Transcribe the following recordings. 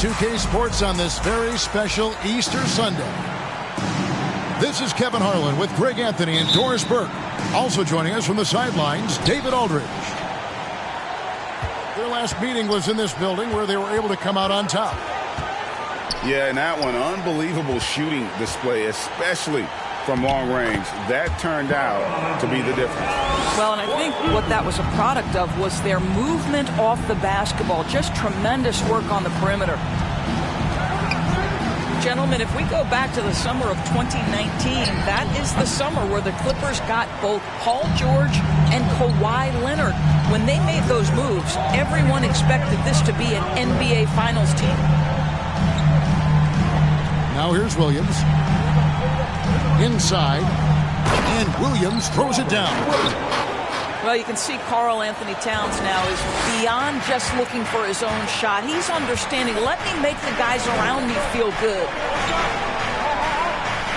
2K Sports on this very special Easter Sunday. This is Kevin Harlan with Greg Anthony and Doris Burke. Also joining us from the sidelines, David Aldridge. Their last meeting was in this building where they were able to come out on top. Yeah, and that one, unbelievable shooting display, especially from long range. That turned out to be the difference. Well, and I think what that was a product of was their movement off the basketball. Just tremendous work on the perimeter. Gentlemen, if we go back to the summer of 2019, that is the summer where the Clippers got both Paul George and Kawhi Leonard. When they made those moves, everyone expected this to be an NBA Finals team. Now here's Williams. Inside, and Williams throws it down. Well, you can see Karl Anthony Towns now is beyond just looking for his own shot. He's understanding, let me make the guys around me feel good.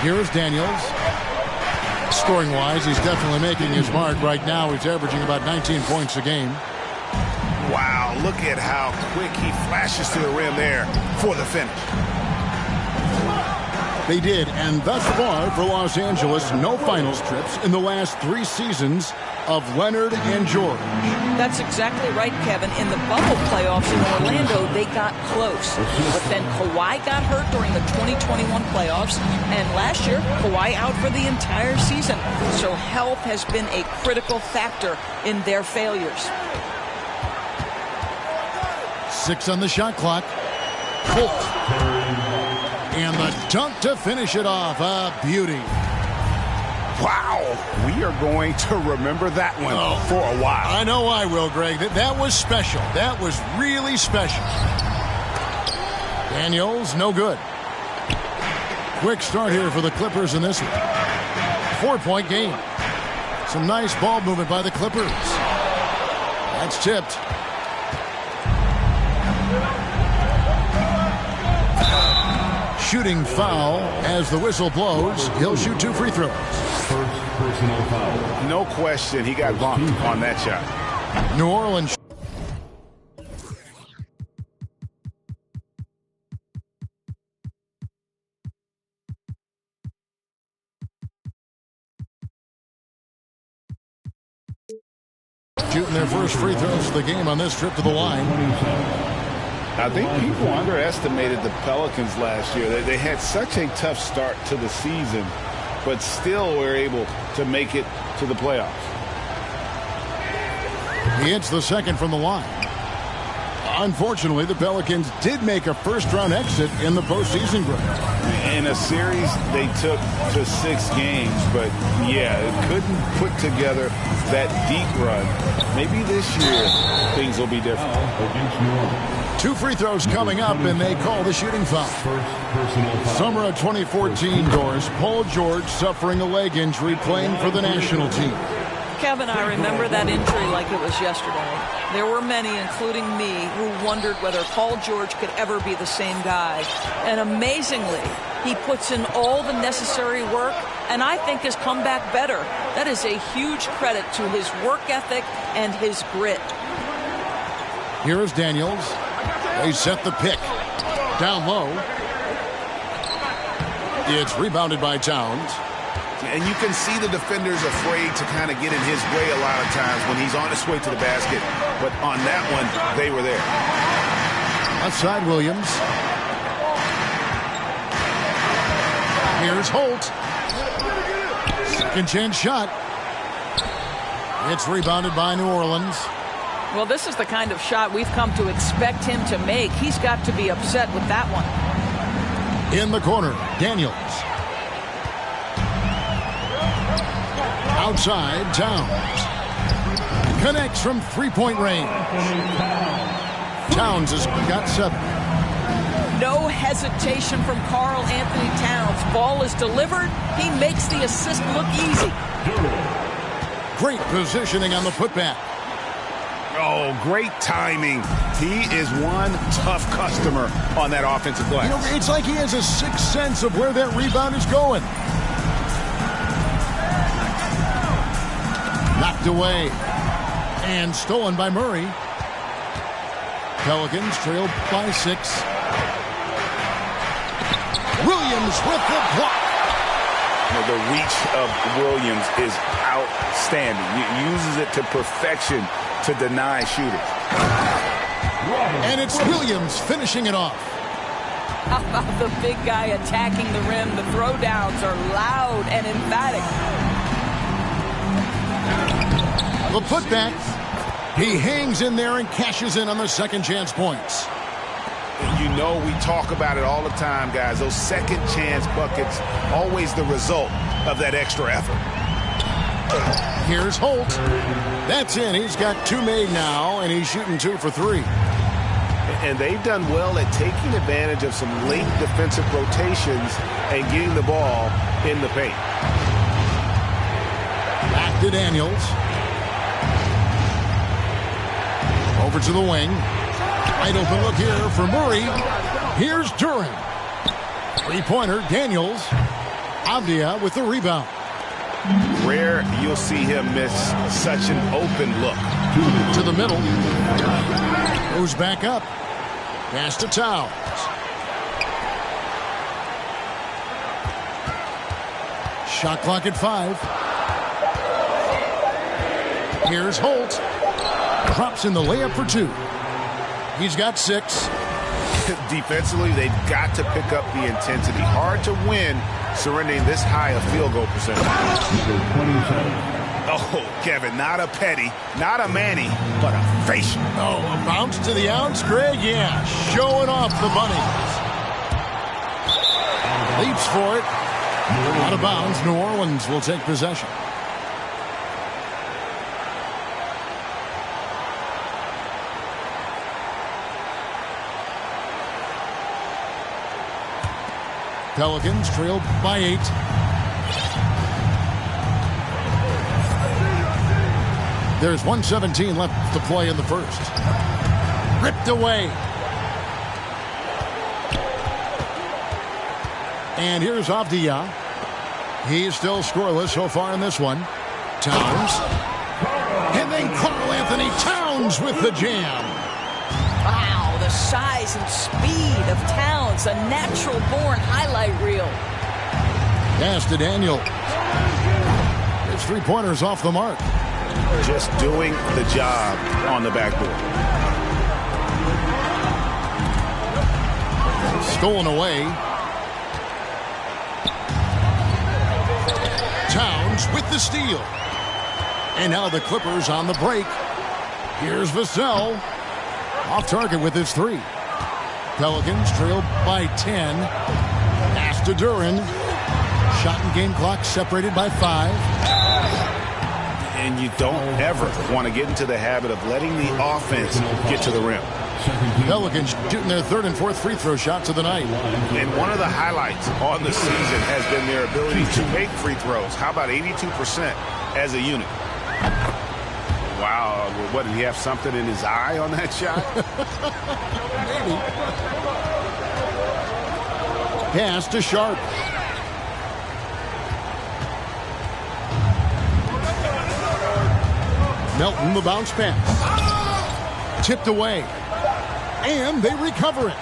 Here's Daniels. Scoring-wise, he's definitely making his mark. Right now, he's averaging about 19 points a game. Wow, look at how quick he flashes to the rim there for the finish. They did, and thus far for Los Angeles, no finals trips in the last 3 seasons of Leonard and George. That's exactly right, Kevin. In the bubble playoffs in Orlando, they got close. But then Kawhi got hurt during the 2021 playoffs, and last year, Kawhi out for the entire season. So health has been a critical factor in their failures. 6 on the shot clock. Fultz. And the dunk to finish it off. A beauty. Wow. We are going to remember that one for a while. I know I will, Greg. That was special. That was really special. Daniels, no good. Quick start here for the Clippers in this one. 4-point game. Some nice ball movement by the Clippers. That's tipped. Shooting foul as the whistle blows. He'll shoot 2 free throws. First personal foul. No question, he got bumped on that shot. New Orleans. Shooting their first free throws of the game on this trip to the line. I think people underestimated the Pelicans last year. They had such a tough start to the season, but still were able to make it to the playoffs. He hits the second from the line. Unfortunately, the Pelicans did make a first-round exit in the postseason break. In a series they took to 6 games, but yeah, it couldn't put together that deep run. Maybe this year things will be different. 2 free throws coming up, and they call the shooting foul. Summer of 2014, Doris. Paul George suffering a leg injury playing for the national team. Kevin, I remember that injury like it was yesterday. There were many, including me, who wondered whether Paul George could ever be the same guy. And amazingly, he puts in all the necessary work and I think has come back better. That is a huge credit to his work ethic and his grit. Here is Daniels. They set the pick. Down low. It's rebounded by Towns. And you can see the defenders afraid to kind of get in his way a lot of times when he's on his way to the basket. But on that one, they were there. Outside Williams. Here's Holt. Second chance shot. It's rebounded by New Orleans. Well, this is the kind of shot we've come to expect him to make. He's got to be upset with that one. In the corner, Daniels. Outside, Towns. Connects from three-point range. Towns has got 7. No hesitation from Karl Anthony Towns. Ball is delivered. He makes the assist look easy. Great positioning on the putback. Oh, great timing. He is one tough customer on that offensive glass. You know, it's like he has a sixth sense of where that rebound is going. Knocked away. And stolen by Murray. Pelicans trailed by 6. Williams with the block. The reach of Williams is outstanding. He uses it to perfection to deny shooters. And it's Williams finishing it off. How about the big guy attacking the rim? The throwdowns are loud and emphatic. The putback. He hangs in there and cashes in on the second chance points. You know, we talk about it all the time, guys. Those second chance buckets, always the result of that extra effort. Here's Holt. That's in. He's got 2 made now, and he's shooting 2 for 3. And they've done well at taking advantage of some late defensive rotations and getting the ball in the paint. Back to Daniels. Over to the wing. Wide open look here for Murray. Here's Duren. Three-pointer, Daniels. Avdia with the rebound. Rare you'll see him miss such an open look. To the middle. Goes back up. Pass to Towns. Shot clock at 5. Here's Holt. Drops in the layup for 2. He's got 6. Defensively, they've got to pick up the intensity. Hard to win surrendering this high a field goal percentage. Oh, Kevin, not a petty, not a Manny, but a facial. Oh, a bounce to the ounce, Greg? Yeah, showing off the bunnies. Leaps for it. Out of bounds, New Orleans will take possession. Pelicans trailed by 8. There's 1:17 left to play in the first. Ripped away. And here's Avdia. He's still scoreless so far in this one. Towns. And then Karl Anthony Towns with the jam. Wow, the size and speed of Towns, a natural-born highlight reel. Pass to Daniel. His 3-pointers off the mark. Just doing the job on the backboard. Stolen away. Towns with the steal. And now the Clippers on the break. Here's Vassell. Off target with his 3. Pelicans trail by 10. Pass to Duren. Shot and game clock separated by 5. And you don't ever want to get into the habit of letting the offense get to the rim. Pelicans shooting their 3rd and 4th free throw shots of the night. And one of the highlights on the season has been their ability to make free throws. How about 82% as a unit? Wow, what, did he have something in his eye on that shot? Maybe. Pass to Sharp. Melton, the bounce pass. Tipped away. And they recover it.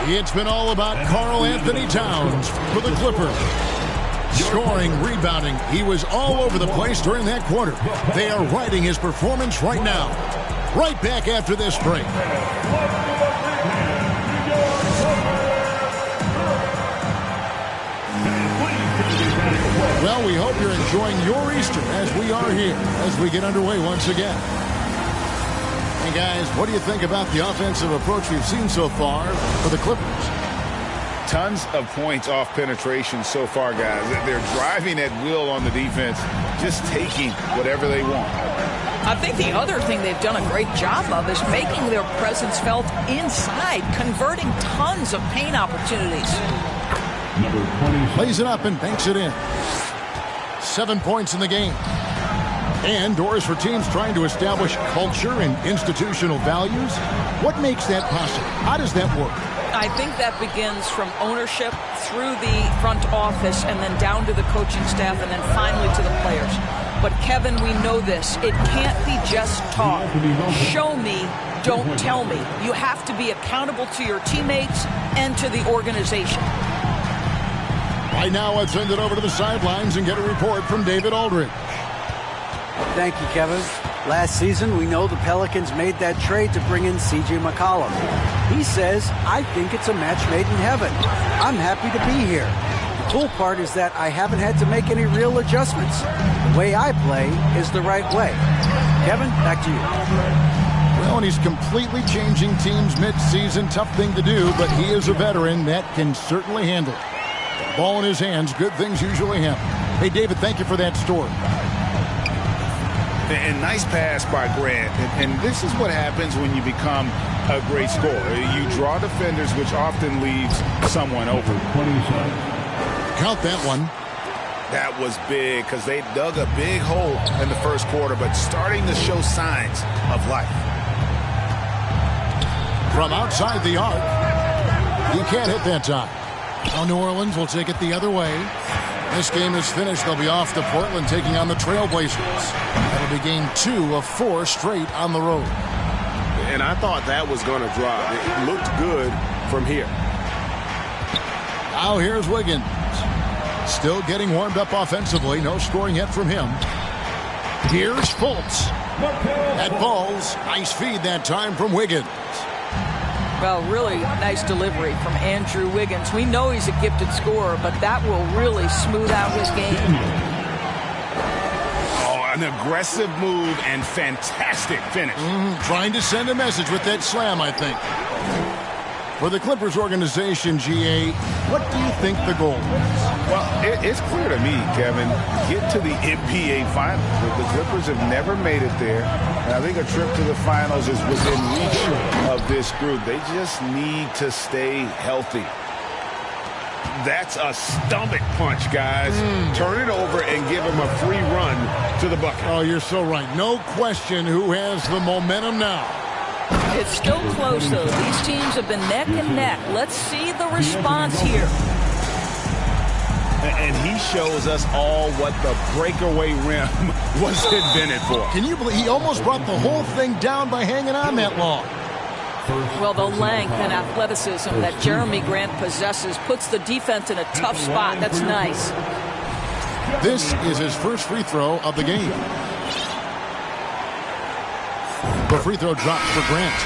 It's been all about Karl Anthony Towns for the Clippers. Scoring, rebounding. He was all over the place during that quarter. They are riding his performance right now. Right back after this break. Well, we hope you're enjoying your Easter as we are here as we get underway once again. Hey, guys, what do you think about the offensive approach we've seen so far for the Clippers? Tons of points off penetration so far, guys. They're driving at will on the defense, just taking whatever they want. I think the other thing they've done a great job of is making their presence felt inside, converting tons of paint opportunities. Plays it up and banks it in. 7 points in the game. And doors for teams trying to establish culture and institutional values. What makes that possible? How does that work? I think that begins from ownership through the front office and then down to the coaching staff and then finally to the players. But, Kevin, we know this. It can't be just talk. Show me, don't tell me. You have to be accountable to your teammates and to the organization. Right now, let's send it over to the sidelines and get a report from David Aldridge. Thank you, Kevin. Last season, we know the Pelicans made that trade to bring in C.J. McCollum. He says, I think it's a match made in heaven. I'm happy to be here. The cool part is that I haven't had to make any real adjustments. The way I play is the right way. Kevin, back to you. Well, and he's completely changing teams mid-season. Tough thing to do, but he is a veteran that can certainly handle it. Ball in his hands, good things usually happen. Hey, David, thank you for that story. And nice pass by Grant. And this is what happens when you become a great scorer. You draw defenders, which often leaves someone open. Count that one. That was big because they dug a big hole in the first quarter, but starting to show signs of life. From outside the arc, he can't hit that time. Now New Orleans will take it the other way. This game is finished. They'll be off to Portland taking on the Trailblazers. That'll be game 2 of 4 straight on the road. And I thought that was going to drop. It looked good from here. Now here's Wiggins. Still getting warmed up offensively. No scoring yet from him. Here's Fultz. That falls. Nice feed that time from Wiggins. Well, really nice delivery from Andrew Wiggins. We know he's a gifted scorer, but that will really smooth out his game. Oh, an aggressive move and fantastic finish. Trying to send a message with that slam, I think. For the Clippers organization, GA, what do you think the goal is? Well, it's clear to me, Kevin, get to the NBA Finals. The Clippers have never made it there. And I think a trip to the Finals is within reach of this group. They just need to stay healthy. That's a stomach punch, guys. Turn it over and give them a free run to the bucket. Oh, you're so right. No question who has the momentum now. It's still close, though. These teams have been neck and neck. Let's see the response here. And he shows us all what the breakaway rim was invented for. Can you believe he almost brought the whole thing down by hanging on that long? Well, the length and athleticism that Jerami Grant possesses puts the defense in a tough spot. That's nice. This is his first free throw of the game. The free throw drops for Grant.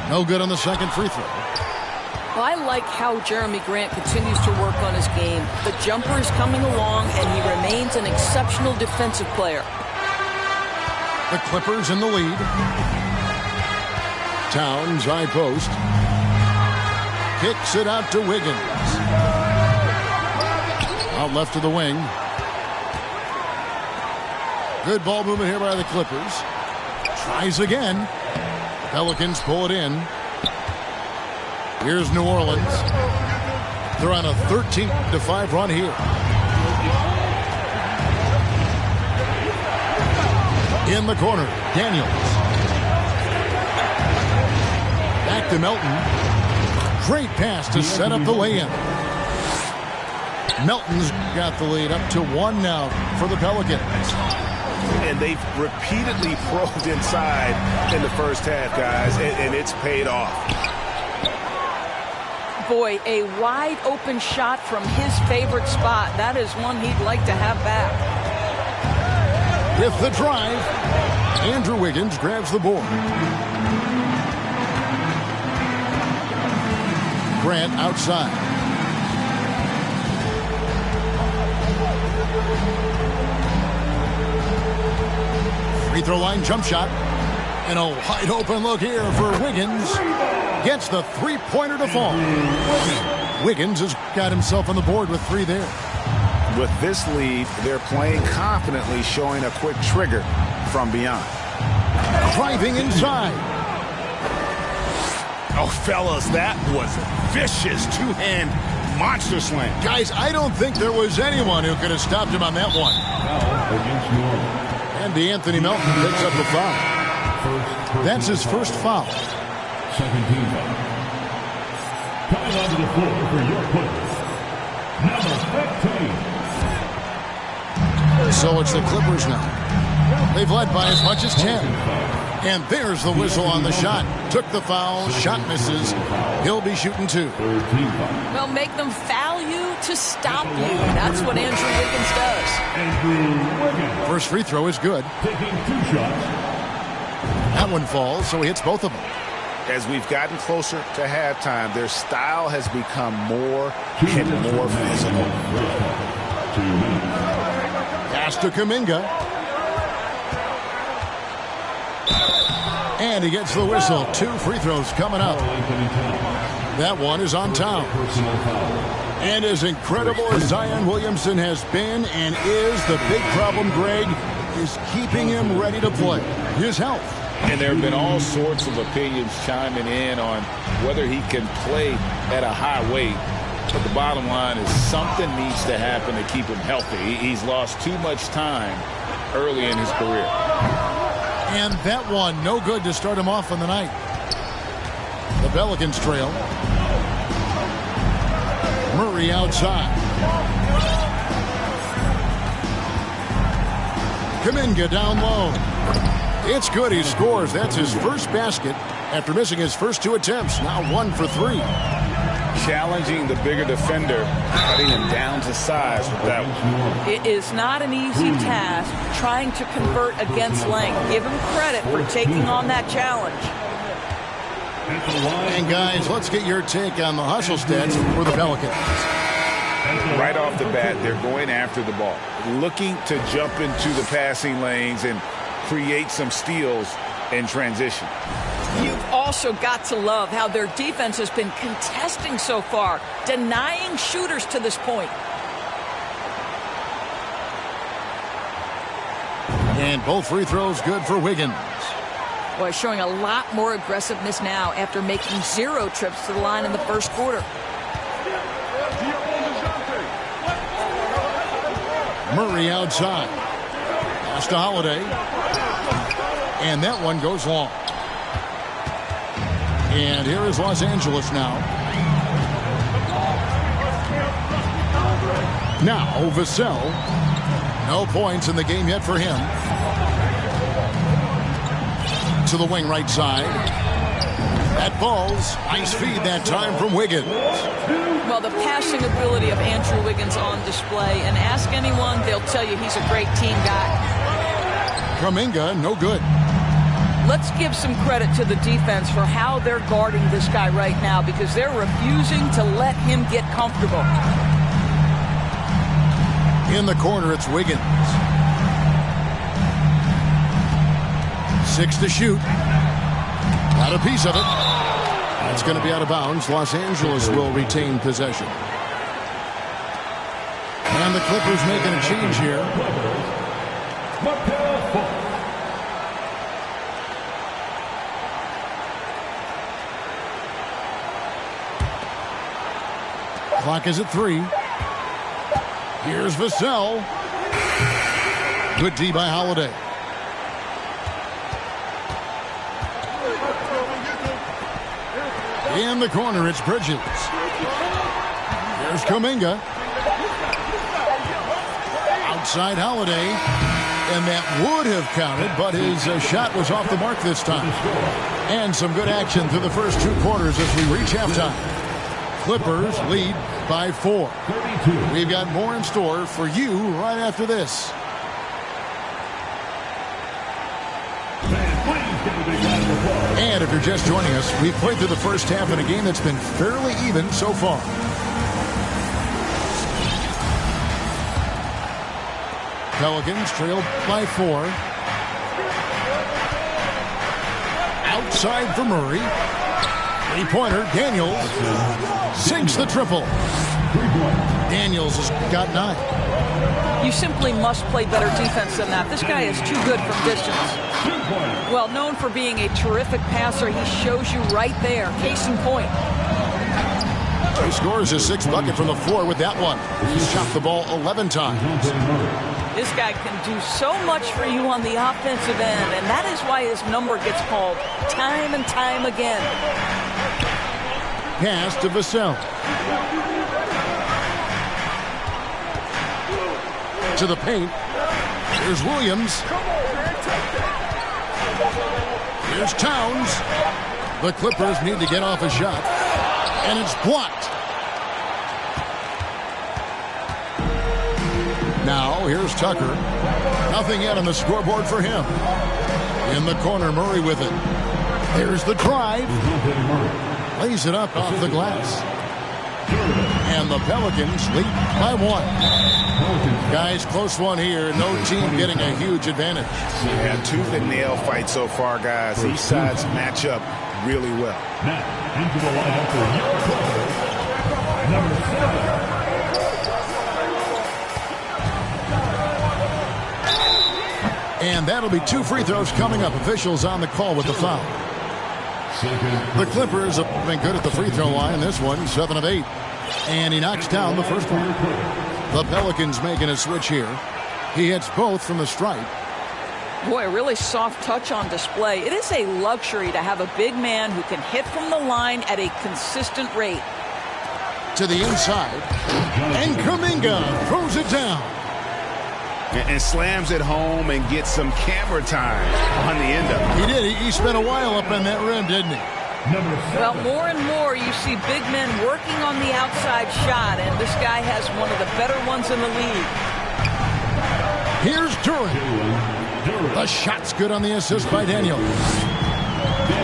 No good on the second free throw. Well, I like how Jeremy Grant continues to work on his game. The jumper is coming along, and he remains an exceptional defensive player. The Clippers in the lead. Towns, high post. Kicks it out to Wiggins. Out left to the wing. Good ball movement here by the Clippers. Tries again. Pelicans pull it in. Here's New Orleans. They're on a 13-5 run here. In the corner, Daniels. Back to Melton. Great pass to set up the lay-in. Melton's got the lead up to 1 now for the Pelicans. And they've repeatedly probed inside in the first half, guys, and it's paid off. Boy, a wide open shot from his favorite spot. That is one he'd like to have back. With the drive, Andrew Wiggins grabs the board. Grant outside. Free throw line jump shot. And a wide open look here for Wiggins. Gets the three-pointer to fall. Wiggins has got himself on the board with 3 there. With this lead, they're playing confidently, showing a quick trigger from beyond. Driving inside. Oh, fellas, that was a vicious two-hand monster slam. Guys, I don't think there was anyone who could have stopped him on that one. And DeAnthony Melton picks up the foul. That's his first foul. Second team foul. Coming onto the floor for your Clippers, number 15. So it's the Clippers now. They've led by as much as 10. And there's the whistle on the shot. Took the foul. Shot misses. He'll be shooting 2. Well, make them foul you to stop you. That's what Andrew Wiggins does. Andrew Wiggins. First free throw is good. Taking 2 shots. That one falls, so he hits both of them. As we've gotten closer to halftime, their style has become more and more physical. 2 minutes. Pass to Kuminga. And he gets the whistle. 2 free throws coming up. That one is on Towns. And as incredible as Zion Williamson has been and is, the big problem, Greg, is keeping him ready to play. His health. And there have been all sorts of opinions chiming in on whether he can play at a high weight. But the bottom line is something needs to happen to keep him healthy. He's lost too much time early in his career. And that one, no good to start him off on the night. The Pelicans trail. Murray outside. Kuminga down low. It's good. He scores. That's his first basket after missing his first 2 attempts. Now 1 for 3. Challenging the bigger defender, cutting him down to size with that one. It is not an easy task trying to convert against length. Give him credit for taking on that challenge. And guys, let's get your take on the hustle stats for the Pelicans. Right off the bat, they're going after the ball, looking to jump into the passing lanes and create some steals in transition. You've also got to love how their defense has been contesting so far, denying shooters to this point. And both free throws good for Wiggins. Boy, showing a lot more aggressiveness now after making 0 trips to the line in the first quarter. Murray outside. Pass to Holiday. And that one goes long. And here is Los Angeles now. Now, Vassell. No points in the game yet for him. To the wing right side. That falls. Nice feed that time from Wiggins. Well, the passing ability of Andrew Wiggins on display. And ask anyone, they'll tell you he's a great team guy. Kuminga, no good. Let's give some credit to the defense for how they're guarding this guy right now, because they're refusing to let him get comfortable. In the corner, it's Wiggins. 6 to shoot. Got a piece of it. That's going to be out of bounds. Los Angeles will retain possession. And the Clippers making a change here. Clock is at 3. Here's Vassell. Good D by Holiday. In the corner, it's Bridges. Here's Kuminga. Outside Holiday. And that would have counted, but his shot was off the mark this time. And some good action through the first 2 quarters as we reach halftime. Clippers lead by 4. We've got more in store for you right after this. And if you're just joining us, we've played through the first half in a game that's been fairly even so far. Pelicans trail by 4. Outside for Murray. Three-pointer, Daniels sinks the triple. Daniels has got 9. You simply must play better defense than that. This guy is too good from distance. Well, known for being a terrific passer, he shows you right there. Case in point. He scores his 6th bucket from the floor with that one. He's shot the ball 11 times. This guy can do so much for you on the offensive end, and that is why his number gets called time and time again. Pass to Vassell. To the paint. Here's Williams. Here's Towns. The Clippers need to get off a shot. And it's blocked. Now, here's Tucker. Nothing yet on the scoreboard for him. In the corner, Murray with it. There's the drive. Lays it up off the glass. And the Pelicans lead by 1. Guys, close one here. No team getting a huge advantage. Yeah, tooth and nail fight so far, guys. Each sides match up really well. Now, into the lineup for your Clippers, number 7. And that'll be 2 free throws coming up. Officials on the call with the foul. The Clippers have been good at the free throw line. This one, 7 of 8. And he knocks down the first one. The Pelicans making a switch here. He hits both from the stripe. Boy, a really soft touch on display. It is a luxury to have a big man who can hit from the line at a consistent rate. To the inside. And Kuminga throws it down. And slams it home and gets some camera time on the end of it. He did. He spent a while up on that rim, didn't he? Well, more and more you see big men working on the outside shot, and this guy has one of the better ones in the league. Here's Duren. The shot's good on the assist by Daniels.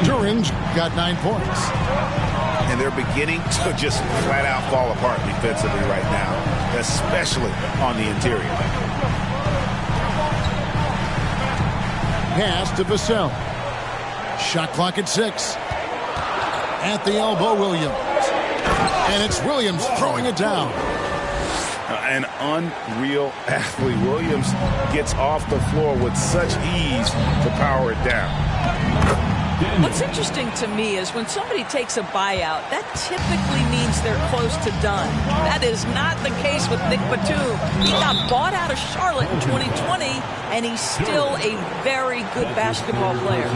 Duren's got 9 points. And they're beginning to just flat out fall apart defensively right now, especially on the interior. Pass to Vassell. Shot clock at 6. At the elbow, Williams. And it's Williams throwing it down. An unreal athlete. Williams gets off the floor with such ease to power it down. What's interesting to me is when somebody takes a buyout, that typically means they're close to done. That is not the case with Nick Batum. He got bought out of Charlotte in 2020, and he's still a very good basketball player.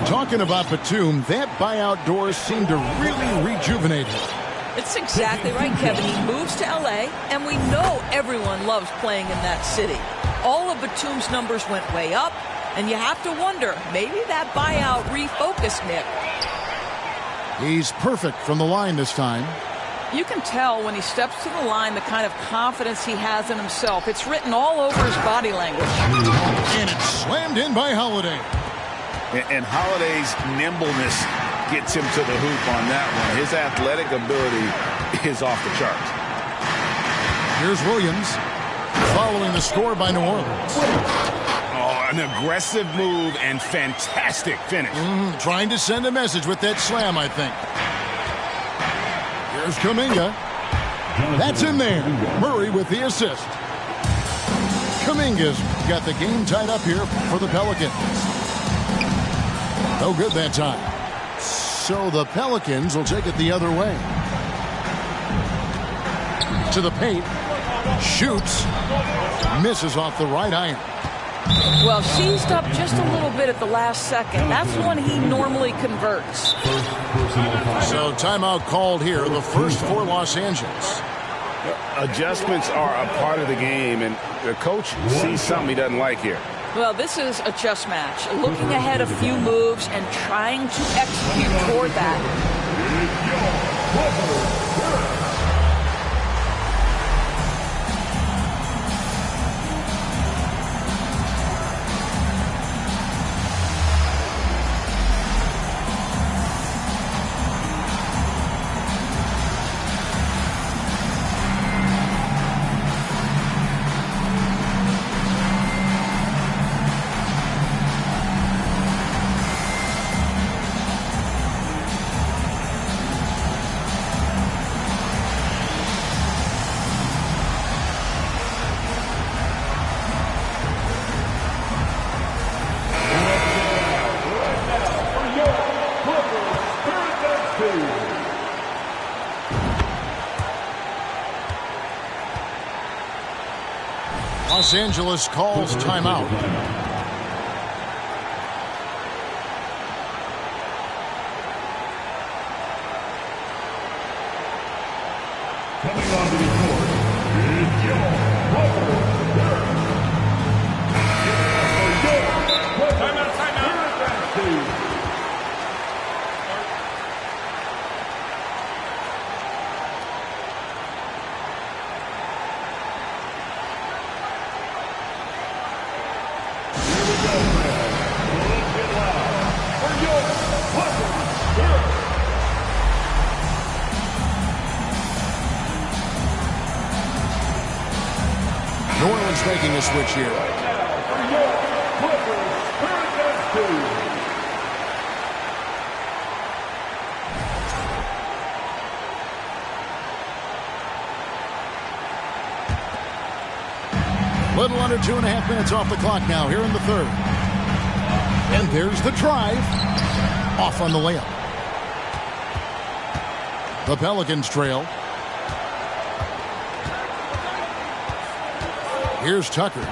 Talking about Batum, that buyout doors seem to really rejuvenate him. It's exactly right, Kevin. He moves to L.A., and we know everyone loves playing in that city. All of Batum's numbers went way up, and you have to wonder, maybe that buyout refocused Nick. He's perfect from the line this time. You can tell when he steps to the line the kind of confidence he has in himself. It's written all over his body language. And it's slammed in by Holiday. And Holiday's nimbleness gets him to the hoop on that one. His athletic ability is off the charts. Here's Williams following the score by New Orleans. Oh, an aggressive move and fantastic finish. Trying to send a message with that slam, I think. Here's Kuminga. That's in there. Murray with the assist. Kuminga's got the game tied up here for the Pelicans. No good that time. So the Pelicans will take it the other way. To the paint. Shoots. Misses off the right iron. Well, seized up just a little bit at the last second. That's when he normally converts. So timeout called here, the first for Los Angeles. Adjustments are a part of the game, and the coach sees something he doesn't like here. Well, this is a chess match. Looking ahead a few moves and trying to execute toward that. Los Angeles calls timeout. Coming onto the court is Joe Butler. Timeout. New Orleans making a switch here. Little under 2.5 minutes off the clock now here in the third. And there's the drive. Off on the layup. The Pelicans trail. Here's Tucker.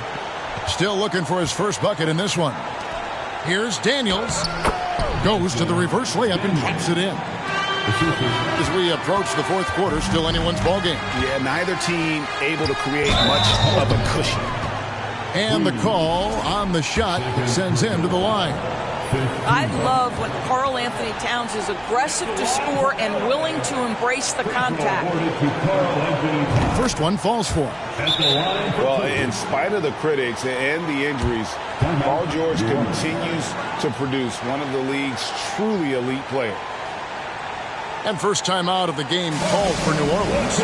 Still looking for his first bucket in this one. Here's Daniels. Goes to the reverse layup and drops it in. As we approach the fourth quarter, still anyone's ball game. Yeah, neither team able to create much of a cushion. And the call on the shot sends him to the line. I love when Karl Anthony Towns is aggressive to score and willing to embrace the contact. First one falls for him. Well, in spite of the critics and the injuries, Paul George continues to produce one of the league's truly elite players. And first time out of the game called for New Orleans.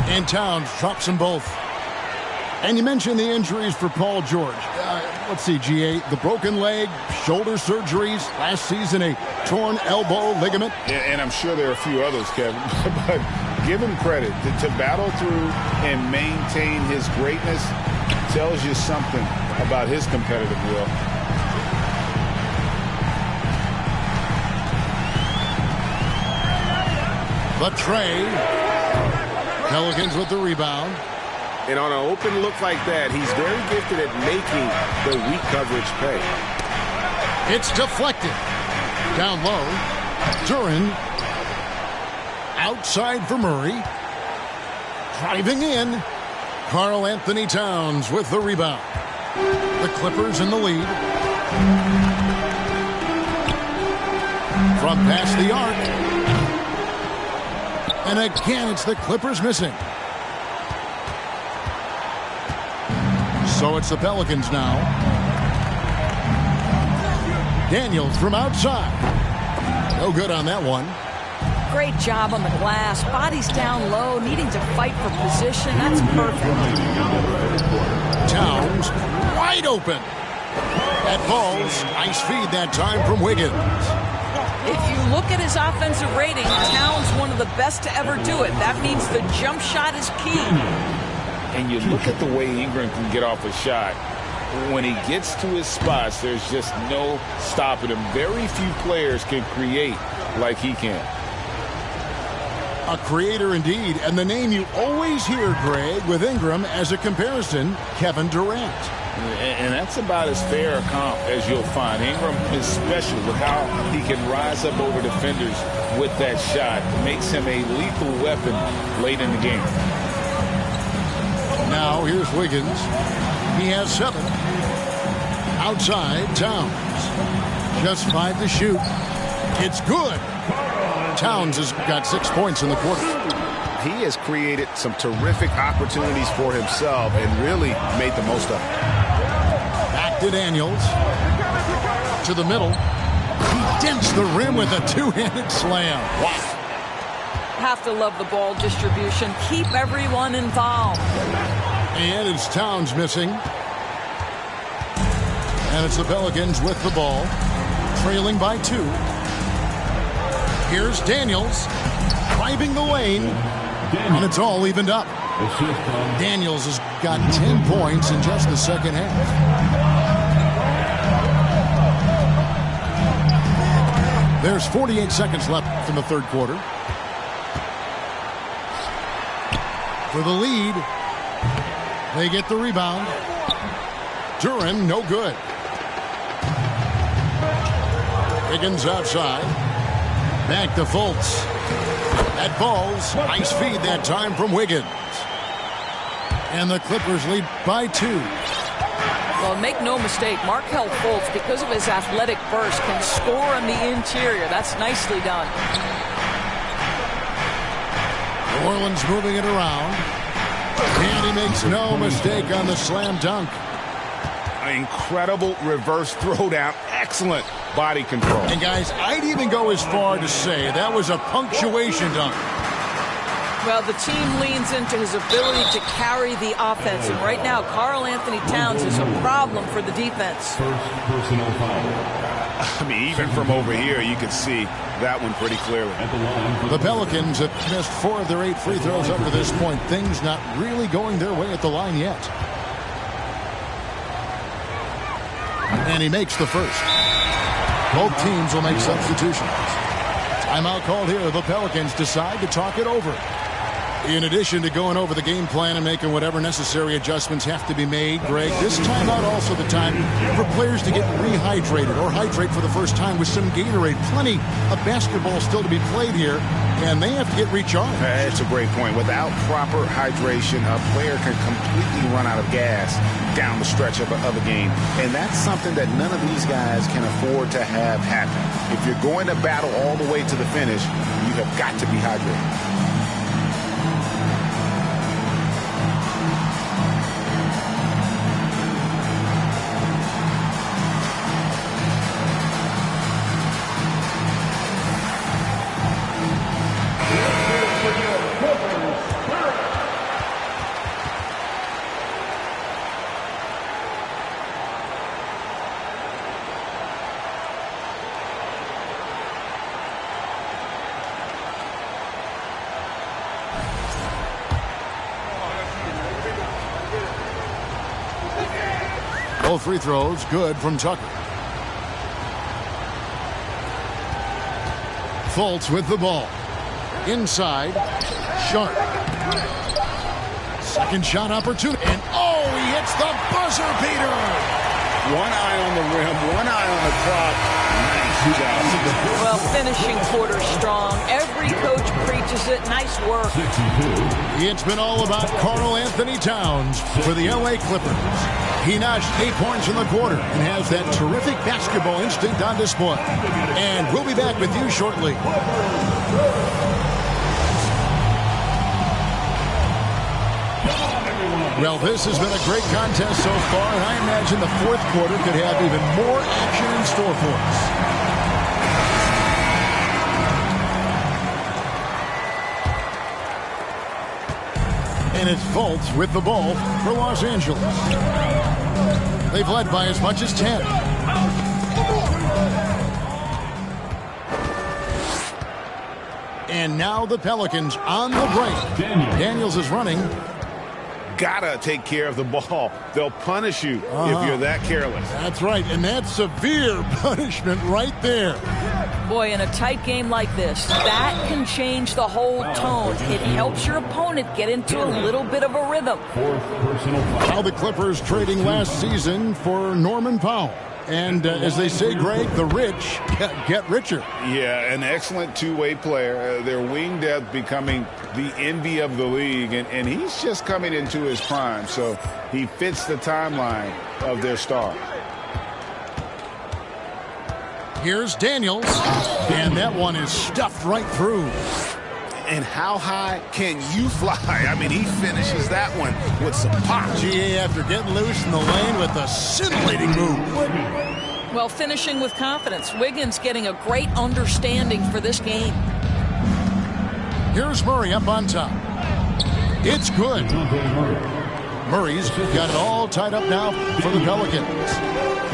And Towns drops them both. And you mentioned the injuries for Paul George. Let's see, GA, the broken leg, shoulder surgeries, last season a torn elbow ligament. And I'm sure there are a few others, Kevin. But give him credit. To battle through and maintain his greatness tells you something about his competitive will. The Trey. Pelicans with the rebound. And on an open look like that, he's very gifted at making the weak coverage pay. It's deflected. Down low. Duren. Outside for Murray. Driving in. Karl-Anthony Towns with the rebound. The Clippers in the lead. From past the arc. And again, it's the Clippers missing. So it's the Pelicans now. Daniels from outside. No good on that one. Great job on the glass. Body's down low, needing to fight for position. That's perfect. Towns wide open. That ball's nice feed that time from Wiggins. If you look at his offensive rating, Towns one of the best to ever do it. That means the jump shot is key. And you look at the way Ingram can get off a shot. When he gets to his spots, there's just no stopping him. Very few players can create like he can. A creator indeed, and the name you always hear, Greg, with Ingram as a comparison, Kevin Durant. And that's about as fair a comp as you'll find. Ingram is special with how he can rise up over defenders with that shot. It makes him a lethal weapon late in the game. Now here's Wiggins. He has 7. Outside, Towns. Just 5 to shoot. It's good. Towns has got 6 points in the quarter. He has created some terrific opportunities for himself and really made the most of it. Back to Daniels. To the middle. He dents the rim with a two-handed slam. Wow. Have to love the ball distribution. Keep everyone involved. And it's Towns missing. And it's the Pelicans with the ball. Trailing by 2. Here's Daniels. Driving the lane. And it's all evened up. Daniels has got 10 points in just the second half. There's 48 seconds left in the third quarter. For the lead. They get the rebound. Duren, no good. Wiggins outside. Back to Fultz. That ball's nice feed that time from Wiggins. And the Clippers lead by 2. Well, make no mistake, Markelle Fultz, because of his athletic burst, can score on the interior. That's nicely done. New Orleans moving it around. And he makes no mistake on the slam dunk. An incredible reverse throwdown. Excellent body control. And guys, I'd even go as far to say that was a punctuation dunk. Well, the team leans into his ability to carry the offense. And right now, Karl-Anthony Towns is a problem for the defense. First personal foul. I mean, even from over here, you can see that one pretty clearly. At the line for The Pelicans have missed 4 of their 8 free throws up to this point. Things not really going their way at the line yet. And he makes the first. Both teams will make substitutions. Timeout called here. The Pelicans decide to talk it over. In addition to going over the game plan and making whatever necessary adjustments have to be made, Greg, this timeout also the time for players to get rehydrated or hydrate for the first time with some Gatorade. Plenty of basketball still to be played here, and they have to get recharged. That's a great point. Without proper hydration, a player can completely run out of gas down the stretch of a game. And that's something that none of these guys can afford to have happen. If you're going to battle all the way to the finish, you have got to be hydrated. Both free throws good from Tucker. Fultz with the ball. Inside. Sharp. Second shot opportunity. And oh, he hits the buzzer beater. One eye on the rim, one eye on the clock. Nice job. Well, finishing quarter strong. Every coach preaches it. Nice work. It's been all about Karl Anthony Towns for the LA Clippers. He notched 8 points in the quarter and has that terrific basketball instinct on display. And we'll be back with you shortly. Well, this has been a great contest so far, and I imagine the fourth quarter could have even more action in store for us. And it's Fultz with the ball for Los Angeles. They've led by as much as 10. And now the Pelicans on the break. Daniels is running. Gotta take care of the ball. They'll punish you if you're that careless. That's right, and that's severe punishment right there. Boy, in a tight game like this, that can change the whole tone. It helps your opponent get into a little bit of a rhythm. Now the Clippers trading last season for Norman Powell. And as they say, Greg, the rich get richer. Yeah, an excellent two-way player. Their wing depth becoming the envy of the league. And he's just coming into his prime. So he fits the timeline of their star. Here's Daniels. And that one is stuffed right through. And how high can you fly? I mean, he finishes that one with some pop. GA after getting loose in the lane with a scintillating move. Well, finishing with confidence. Wiggins getting a great understanding for this game. Here's Murray up on top. It's good. Murray's got it all tied up now for the Pelicans.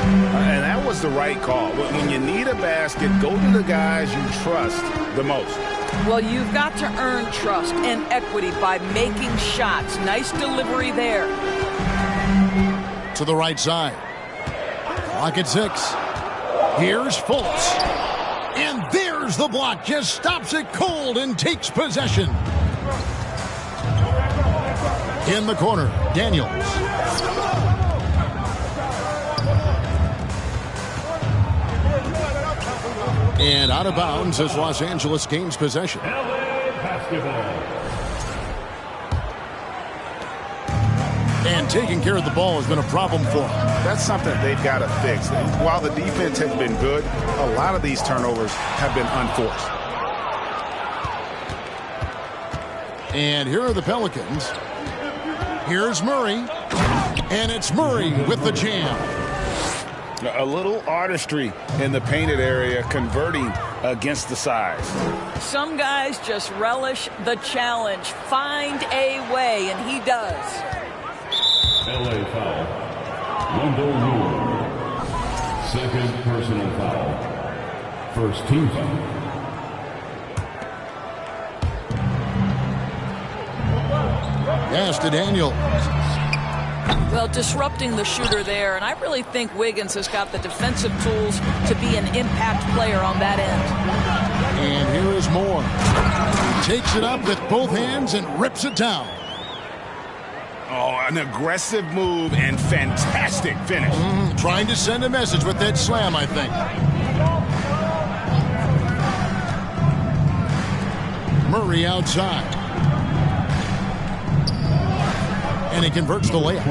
And that was the right call. When you need a basket, go to the guys you trust the most. Well, you've got to earn trust and equity by making shots. Nice delivery there. To the right side. Clock at 6. Here's Fultz. And there's the block. Just stops it cold and takes possession. In the corner, Daniels. And out of bounds as Los Angeles gains possession. And taking care of the ball has been a problem for them. That's something they've got to fix. While the defense has been good, a lot of these turnovers have been unforced. And here are the Pelicans. Here's Murray. And it's Murray with the jam. A little artistry in the painted area, converting against the size. Some guys just relish the challenge. Find a way, and he does. LA foul. Wendell Moore. Second personal foul. First team foul. Pass to Daniels. Well, disrupting the shooter there, and I really think Wiggins has got the defensive tools to be an impact player on that end. And here is Moore. He takes it up with both hands and rips it down. Oh, an aggressive move and fantastic finish. Trying to send a message with that slam, I think. Murray outside. And he converts the layup.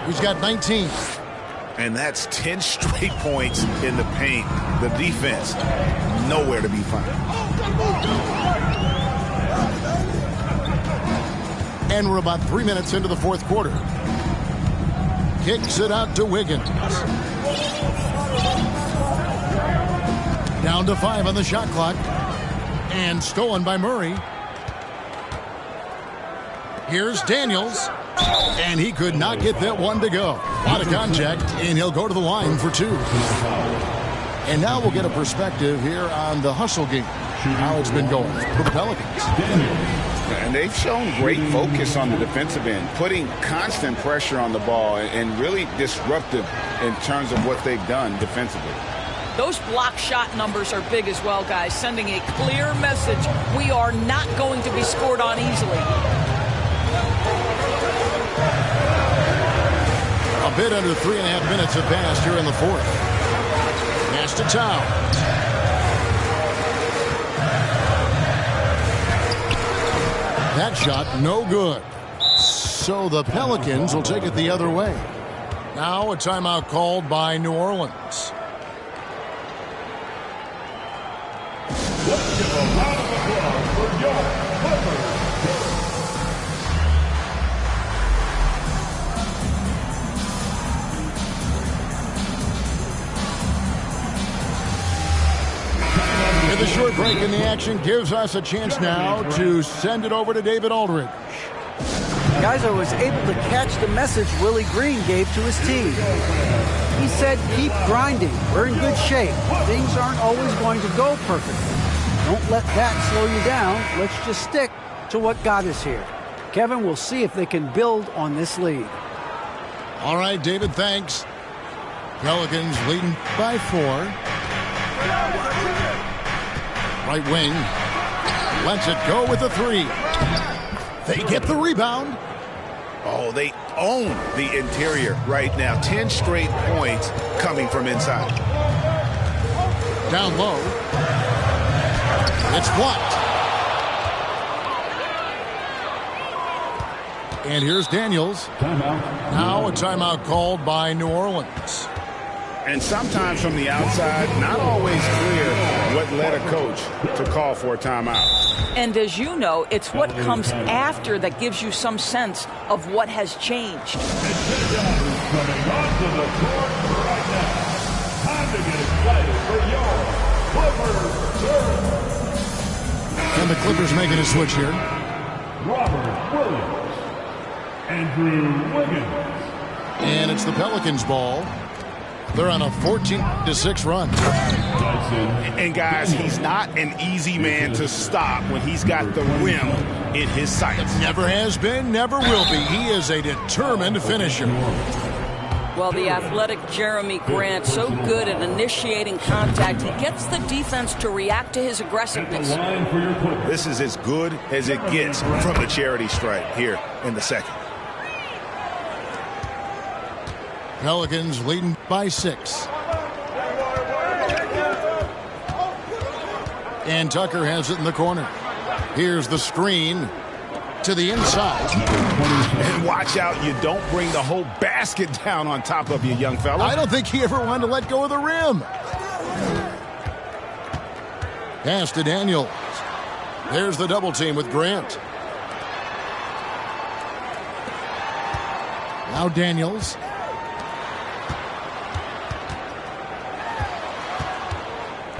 He's got 19. And that's 10 straight points in the paint. The defense, nowhere to be found. And we're about 3 minutes into the fourth quarter. Kicks it out to Wiggins. Down to 5 on the shot clock. And stolen by Murray. Here's Daniels. And he could not get that one to go. Out of contact, and he'll go to the line for 2. And now we'll get a perspective here on the hustle game. How it's been going for the Pelicans. And they've shown great focus on the defensive end, putting constant pressure on the ball and really disruptive in terms of what they've done defensively. Those block shot numbers are big as well, guys, sending a clear message. We are not going to be scored on easily. A bit under 3.5 minutes have passed here in the fourth. Pass to Towns. That shot no good. So the Pelicans will take it the other way. Now a timeout called by New Orleans. Let's give a round of applause for your Clippers. And the short break in the action gives us a chance now to send it over to David Aldridge. Guys, I was able to catch the message Willie Green gave to his team. He said, keep grinding. We're in good shape. Things aren't always going to go perfectly. Don't let that slow you down. Let's just stick to what got us here. Kevin, we'll see if they can build on this lead. All right, David, thanks. Pelicans leading by 4. Right wing. Lets it go with a 3. They get the rebound. Oh, they own the interior right now. 10 straight points coming from inside. Down low. It's blocked. And here's Daniels. Timeout. Now a timeout called by New Orleans. And sometimes from the outside, not always clear what led a coach to call for a timeout. And as you know, it's what comes after that gives you some sense of what has changed. Coming onto the court right now. Time to get excited for your Clippers. And the Clippers making a switch here. Robert Williams. Andrew Wiggins. And it's the Pelicans' ball. They're on a 14-6 run. And guys, he's not an easy man to stop when he's got the rim in his sights. Never has been, never will be. He is a determined finisher. Well, the athletic Jeremy Grant, so good at initiating contact. He gets the defense to react to his aggressiveness. This is as good as it gets from the charity stripe here in the second. Pelicans leading by 6. And Tucker has it in the corner. Here's the screen to the inside. And watch out, you don't bring the whole basket down on top of you, young fella. I don't think he ever wanted to let go of the rim. Pass to Daniels. There's the double team with Grant. Now Daniels.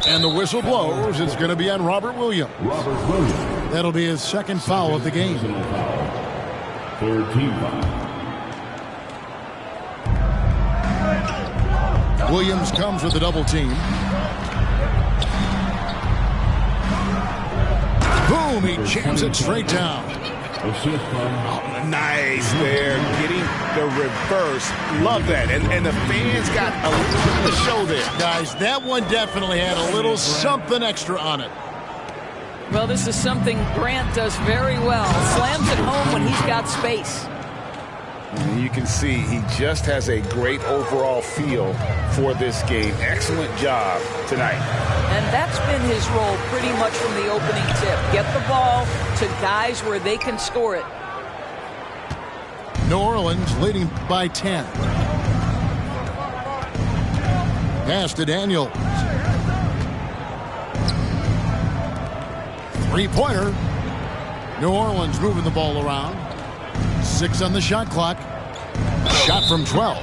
And the whistle blows. It's going to be on Robert Williams. That'll be his second foul of the game. Third team foul. Williams comes with the double team. Boom! He jams it straight down. Nice there, getting the reverse. Love that. And the fans got a little bit of a show there. Guys, that one definitely had a little something extra on it. Well, this is something Grant does very well. Slams it home when he's got space. And you can see he just has a great overall feel for this game. Excellent job tonight. And that's been his role pretty much from the opening tip. Get the ball to guys where they can score it. New Orleans leading by 10. Pass to Daniels. Three-pointer. New Orleans moving the ball around. 6 on the shot clock. Shot from 12.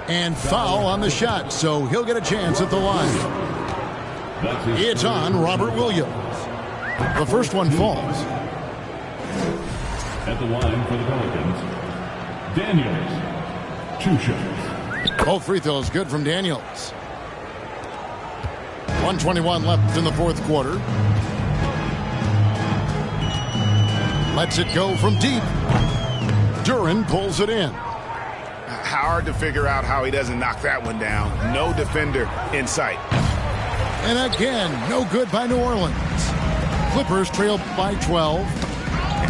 And foul on the shot, so he'll get a chance at the line. It's on Robert Williams. The first one falls. At the line for the Pelicans, Daniels. 2 shots. Both free throws good from Daniels. 1:21 left in the fourth quarter. Lets it go from deep. Duren pulls it in. Hard to figure out how he doesn't knock that one down. No defender in sight. And again, no good by New Orleans. Clippers trail by 12.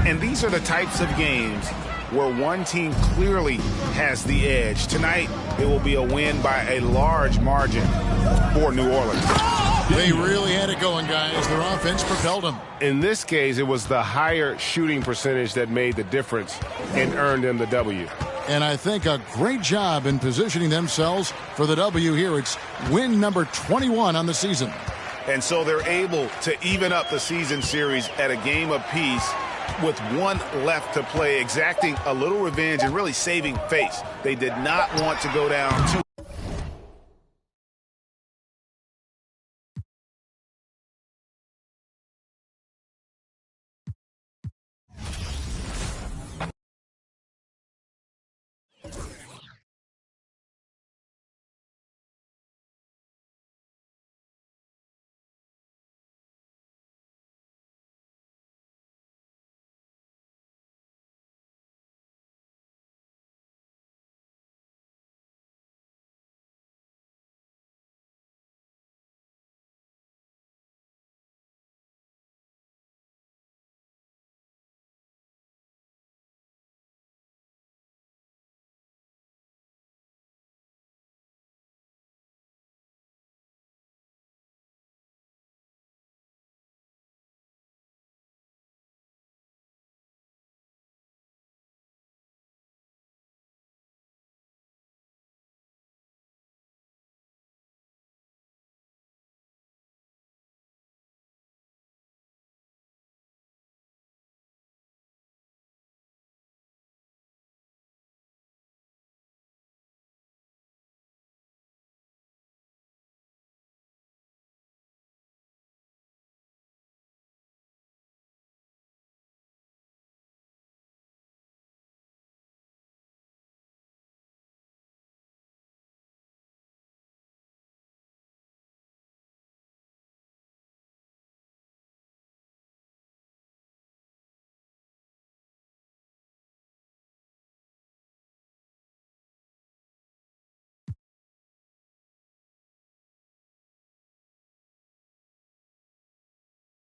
And these are the types of games where one team clearly has the edge. Tonight, it will be a win by a large margin for New Orleans. They really had it going, guys. Their offense propelled them. In this case, it was the higher shooting percentage that made the difference and earned them the W. And I think a great job in positioning themselves for the W here. It's win number 21 on the season. And so they're able to even up the season series at a game apiece with one left to play, exacting a little revenge and really saving face. They did not want to go down 2